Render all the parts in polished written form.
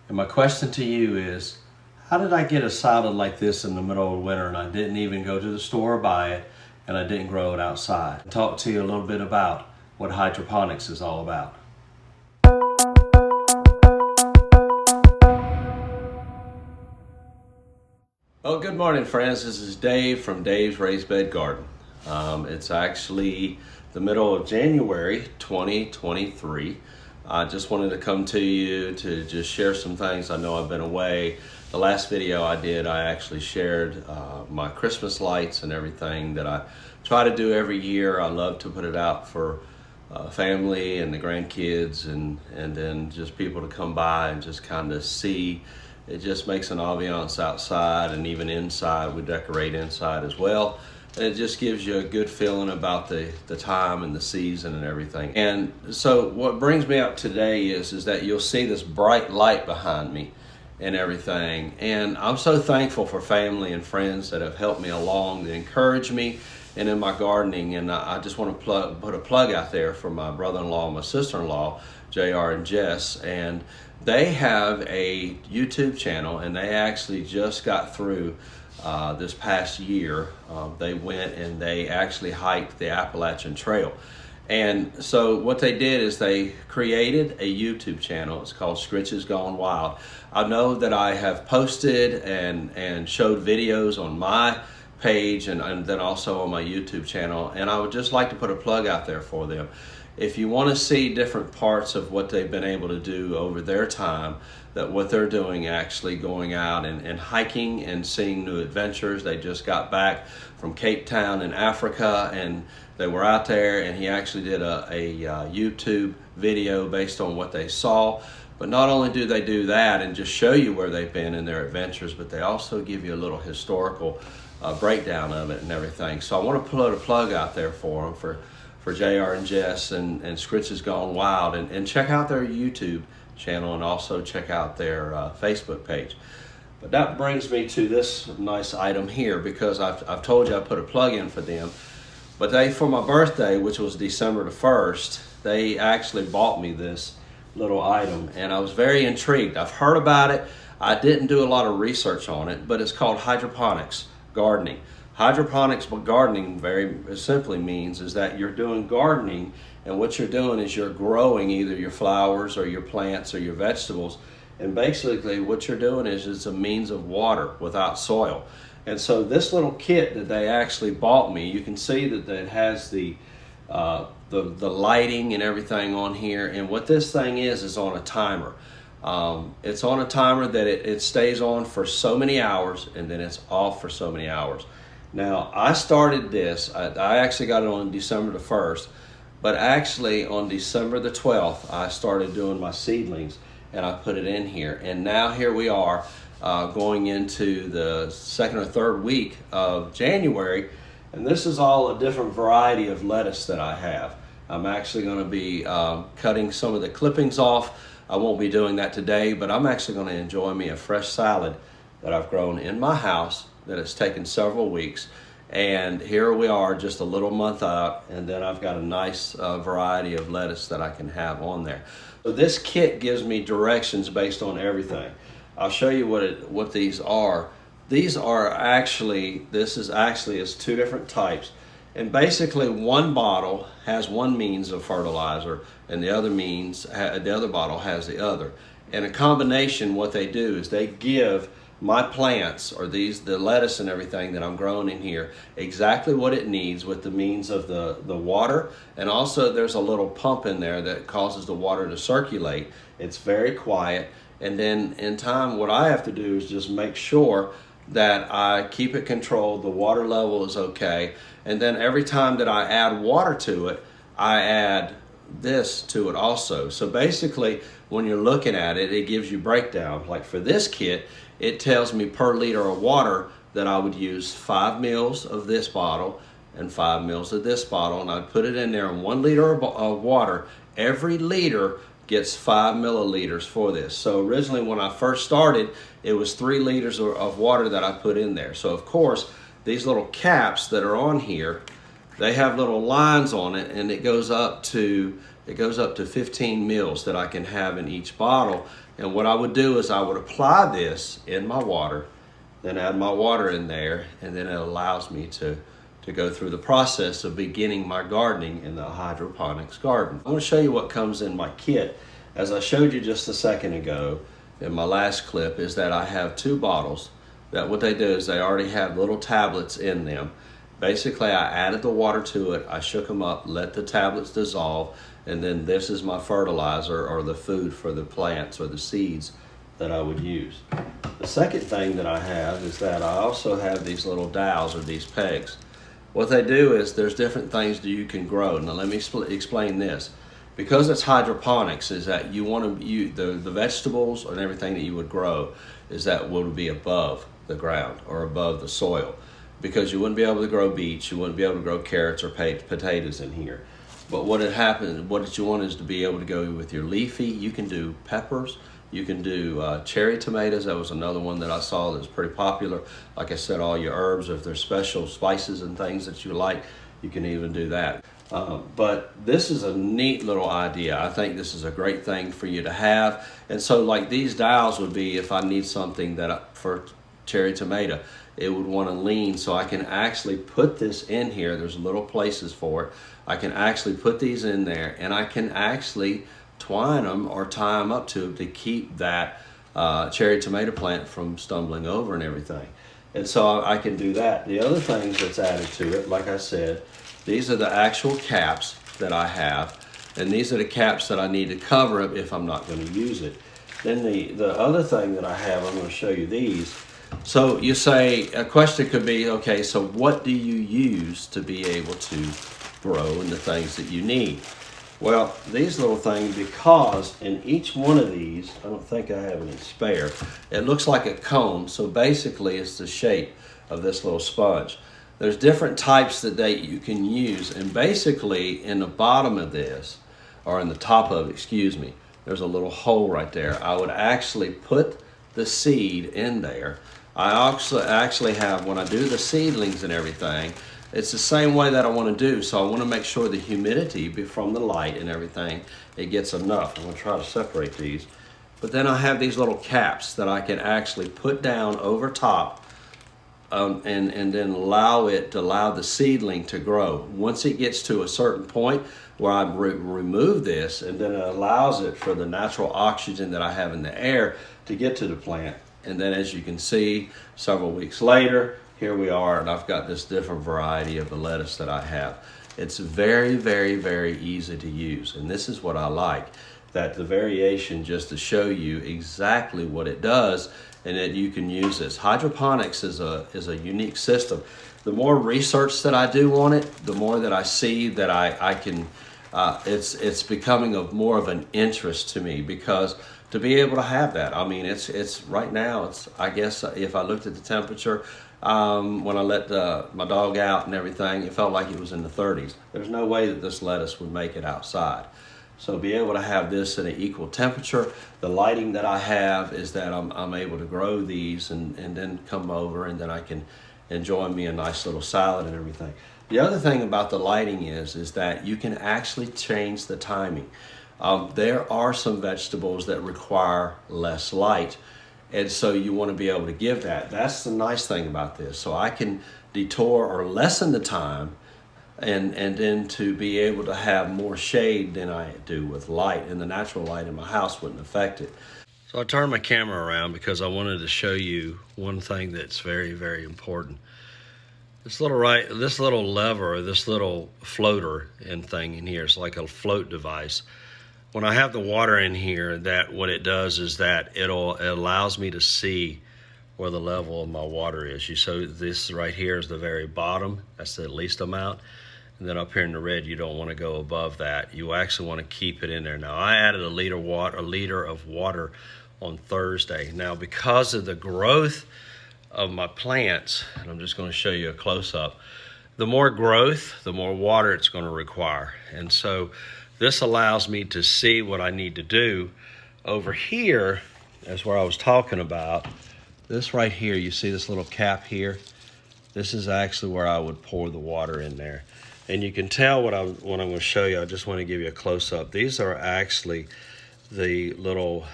And my question to you is, how did I get a salad like this in the middle of winter and I didn't even go to the store or buy it and I didn't grow it outside? I'll talk to you a little bit about what hydroponics is all about. Well, good morning, friends. This is Dave from Dave's Raised Bed Garden. It's actually the middle of January 2023. I just wanted to come to you to just share some things. I know I've been away. The last video I did, I actually shared my Christmas lights and everything that I try to do every year. I love to put it out for family and the grandkids and then just people to come by and just kind of see. It just makes an ambiance outside, and even inside. We decorate inside as well. And it just gives you a good feeling about the time and the season and everything. And so what brings me up today is that you'll see this bright light behind me and everything. And I'm so thankful for family and friends that have helped me along, that encourage me and in my gardening. And I just want to put a plug out there for my brother-in-law and my sister-in-law, JR and Jess. And they have a YouTube channel, and they actually just got through this past year. They went and they actually hiked the Appalachian Trail. And so what they did is they created a YouTube channel. It's called Scritches Gone Wild. I know that I have posted and showed videos on my page and then also on my YouTube channel, and I would just like to put a plug out there for them. If you want to see different parts of what they've been able to do over their time, that what they're doing, actually going out and hiking and seeing new adventures. They just got back from Cape Town in Africa, and they were out there, and he actually did a YouTube video based on what they saw. But not only do they do that and just show you where they've been in their adventures, but they also give you a little historical breakdown of it and everything. So I want to put a plug out there for them, for JR and Jess and Scritches Gone Wild, and check out their YouTube channel and also check out their Facebook page. But that brings me to this nice item here, because I've told you I put a plug in for them. But they, for my birthday, which was December the 1st, they actually bought me this little item, and I was very intrigued. I've heard about it. I didn't do a lot of research on it, but it's called Hydroponics Gardening. Hydroponics gardening very simply means is that you're doing gardening, and what you're doing is you're growing either your flowers or your plants or your vegetables, and basically what you're doing is it's a means of water without soil. And so this little kit that they actually bought me, you can see that it has the lighting and everything on here, and what this thing is on a timer. It's on a timer that it stays on for so many hours, and then it's off for so many hours. Now, I started this, I actually got it on December the 1st, but actually on December the 12th, I started doing my seedlings, and I put it in here. And now here we are going into the second or third week of January, and this is all a different variety of lettuce that I have. I'm actually going to be cutting some of the clippings off. I won't be doing that today, but I'm actually going to enjoy me a fresh salad that I've grown in my house that has taken several weeks. And here we are just a little month out, and then I've got a nice variety of lettuce that I can have on there. So this kit gives me directions based on everything. I'll show you what these are. These are actually, it's two different types. And basically one bottle has one means of fertilizer, and the other bottle has the other. And a combination, what they do is they give my plants, or the lettuce and everything that I'm growing in here, exactly what it needs with the means of the water. And also there's a little pump in there that causes the water to circulate. It's very quiet. And then in time, what I have to do is just make sure that I keep it controlled, the water level is okay. And then every time that I add water to it, I add this to it also. So basically, when you're looking at it, it gives you breakdown. Like for this kit, it tells me per liter of water that I would use 5 mils of this bottle and 5 mils of this bottle, and I'd put it in there in 1 liter of water. Every liter gets 5 milliliters for this. So originally when I first started, it was 3 liters of water that I put in there. So of course, these little caps that are on here they have little lines on it, and it goes up to 15 mils that I can have in each bottle. And what I would do is I would apply this in my water, then add my water in there, and then it allows me to go through the process of beginning my gardening in the hydroponics garden. I'm going to show you what comes in my kit. As I showed you just a second ago in my last clip, is that I have 2 bottles that what they do is they already have little tablets in them. Basically, I added the water to it, I shook them up, let the tablets dissolve, and then this is my fertilizer or the food for the plants or the seeds that I would use. The second thing that I have is that I also have these little dowels or these pegs. What they do is there's different things that you can grow. Now let me explain this. Because it's hydroponics, is that you want to the vegetables and everything that you would grow is that would be above the ground or above the soil, because you wouldn't be able to grow beets, you wouldn't be able to grow carrots or potatoes in here. But what you want is to be able to go with your leafy. You can do peppers, you can do cherry tomatoes. That was another one that I saw that's pretty popular. Like I said, all your herbs, if there's special spices and things that you like, you can even do that. But this is a neat little idea. I think this is a great thing for you to have. And so like these dowels would be if I need something for cherry tomato, it would want to lean, so I can actually put this in here. There's little places for it. I can actually put these in there, and I can actually twine them or tie them up to keep that cherry tomato plant from stumbling over and everything. And so I can do that. The other things that's added to it, like I said, these are the actual caps that I have, and these are the caps that I need to cover it if I'm not going to use it. Then the other thing that I have, I'm going to show you these. So you say, a question could be, okay, so what do you use to be able to grow in the things that you need? Well, these little things, because in each one of these, I don't think I have any spare, it looks like a cone. So basically it's the shape of this little sponge. There's different types that you can use, and basically in the bottom of this, or in the top of it, excuse me, there's a little hole right there. I would actually put the seed in there. I also actually have, when I do the seedlings and everything, it's the same way that I want to do. So I want to make sure the humidity from the light and everything, it gets enough. I'm going to try to separate these. But then I have these little caps that I can actually put down over top, and then allow the seedling to grow. Once it gets to a certain point where I remove this, and then it allows it for the natural oxygen that I have in the air to get to the plant. And then as you can see, several weeks later, here we are, and I've got this different variety of the lettuce that I have. It's very, very, very easy to use, and this is what I like, that the variation just to show you exactly what it does, and that you can use this. Hydroponics is a unique system. The more research that I do on it, the more that I see that I can, it's becoming more of an interest to me, because to be able to have that, I mean, it's right now, I guess if I looked at the temperature, when I let my dog out and everything, it felt like it was in the 30s. There's no way that this lettuce would make it outside. So be able to have this at an equal temperature. The lighting that I have is that I'm able to grow these and then come over, and then I can enjoy me a nice little salad and everything. The other thing about the lighting is that you can actually change the timing. There are some vegetables that require less light, and so you want to be able to give that. That's the nice thing about this. So I can detour or lessen the time, and then to be able to have more shade than I do with light, and the natural light in my house wouldn't affect it. So I turned my camera around because I wanted to show you one thing that's very, very important. This little lever, or this little floater and thing in here, it's like a float device. When I have the water in here, what it does is that it allows me to see where the level of my water is. So this right here is the very bottom. That's the least amount. And then up here in the red, you don't want to go above that. You actually want to keep it in there. Now, I added a liter of water on Thursday. Now, because of the growth of my plants, and I'm just going to show you a close-up, the more growth, the more water it's going to require. And so this allows me to see what I need to do. Over here, that's where I was talking about. This right here, you see this little cap here? This is actually where I would pour the water in there. And you can tell what I'm going to show you. I just want to give you a close-up. These are actually the little,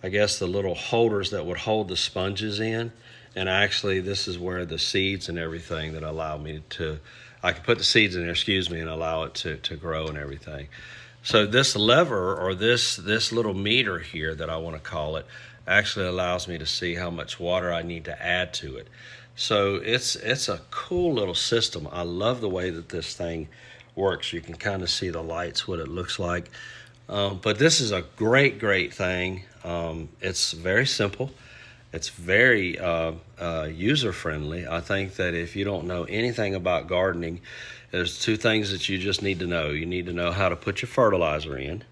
I guess the little holders that would hold the sponges in. And actually this is where the seeds and everything that allow me to, I can put the seeds in there, excuse me, and allow it to grow and everything. So this lever, or this little meter here that I want to call it, actually allows me to see how much water I need to add to it. So it's a cool little system. I love the way that this thing works. You can kind of see the lights, what it looks like. But this is a great thing. It's very simple. It's very user-friendly. I think that if you don't know anything about gardening, there's two things that you just need to know. You need to know how to put your fertilizer in,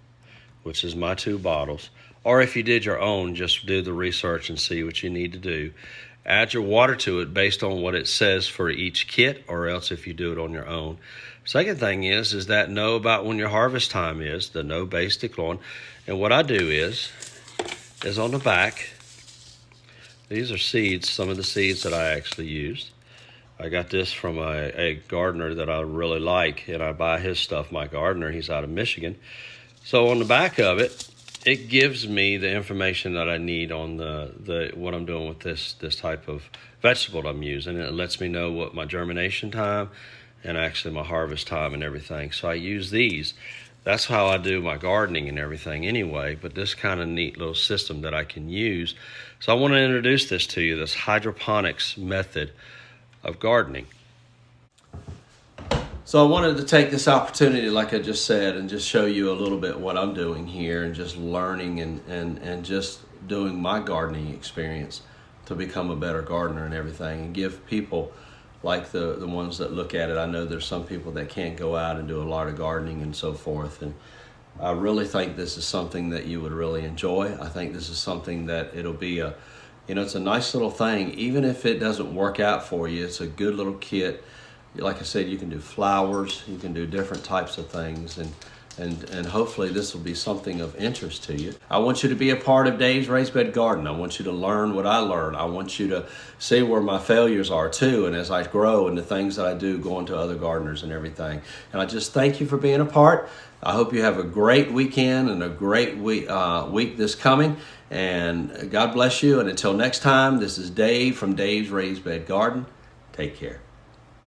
which is my 2 bottles. Or if you did your own, just do the research and see what you need to do. Add your water to it based on what it says for each kit, or else if you do it on your own. Second thing is that know about when your harvest time is, the no basic lawn. And what I do is on the back, these are seeds, some of the seeds that I actually used. I got this from a gardener that I really like, and I buy his stuff, my gardener. He's out of Michigan. So on the back of it, it gives me the information that I need on the what I'm doing with this type of vegetable that I'm using. And it lets me know what my germination time and actually my harvest time and everything. So I use these. That's how I do my gardening and everything anyway, but this kind of neat little system that I can use. So I want to introduce this to you, this hydroponics method of gardening. So I wanted to take this opportunity, like I just said, and just show you a little bit what I'm doing here, and just learning and just doing my gardening experience to become a better gardener and everything, and give people like the ones that look at it. I know there's some people that can't go out and do a lot of gardening and so forth, and I really think this is something that you would really enjoy. I think this is something that it'll be it's a nice little thing. Even if it doesn't work out for you, it's a good little kit. Like I said, you can do flowers, you can do different types of things, and hopefully this will be something of interest to you. I want you to be a part of Dave's Raised Bed Garden. I want you to learn what I learned. I want you to see where my failures are too, and as I grow and the things that I do going to other gardeners and everything. And I just thank you for being a part. I hope you have a great weekend and a great week this coming. And God bless you. And until next time, this is Dave from Dave's Raised Bed Garden. Take care.